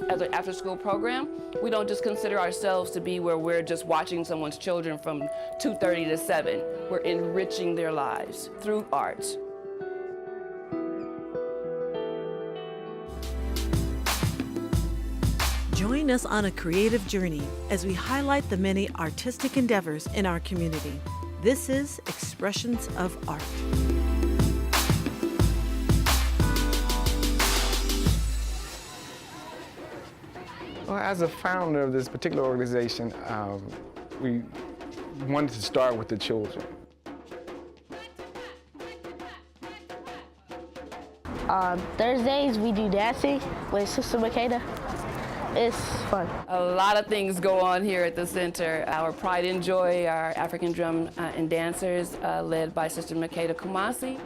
As an after-school program, we don't just consider ourselves to be where we're just watching someone's children from 2:30 to 7. We're enriching their lives through arts. Join us on a creative journey as we highlight the many artistic endeavors in our community. This is Expressions of Art. Well, as a founder of this particular organization, we wanted to start with the children. On Thursdays, we do dancing with Sister Makeda. It's fun. A lot of things go on here at the center. Our Pride and Joy, our African drum and dancers, led by Sister Makeda Kumasi.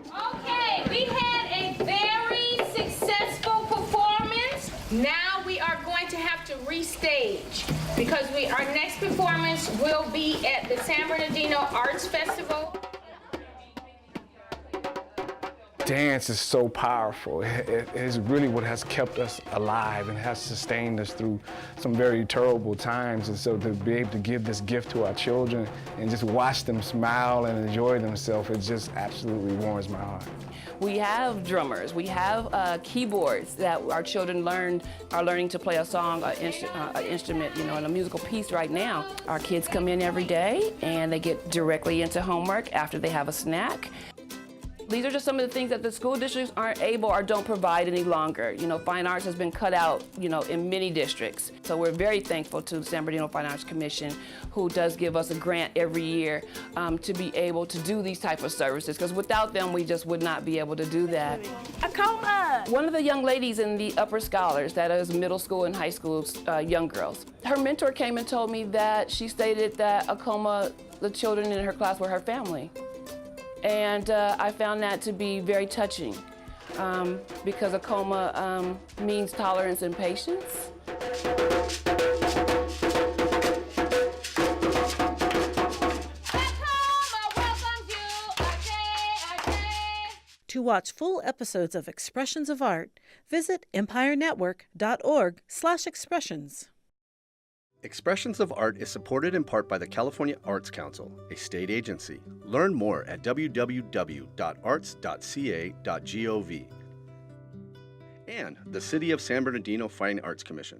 Okay, we had a very successful performance. Now we are going to have to restage because our next performance will be at the San Bernardino Arts Festival. Dance is so powerful. It is really what has kept us alive and has sustained us through some very terrible times. And so to be able to give this gift to our children and just watch them smile and enjoy themselves, it just absolutely warms my heart. We have drummers, we have keyboards that our children are learning to play a song, an instrument, in a musical piece right now. Our kids come in every day and they get directly into homework after they have a snack. These are just some of the things that the school districts aren't able or don't provide any longer. Fine arts has been cut out, in many districts. So we're very thankful to the San Bernardino Fine Arts Commission, who does give us a grant every year to be able to do these type of services, because without them, we just would not be able to do that. Akoma! One of the young ladies in the upper scholars, that is middle school and high school young girls, her mentor came and told me that she stated that Akoma, the children in her class were her family. And I found that to be very touching because Akoma means tolerance and patience. To watch full episodes of Expressions of Art, visit empirenetwork.org/expressions. Expressions of Art is supported in part by the California Arts Council, a state agency. Learn more at www.arts.ca.gov. And the City of San Bernardino Fine Arts Commission,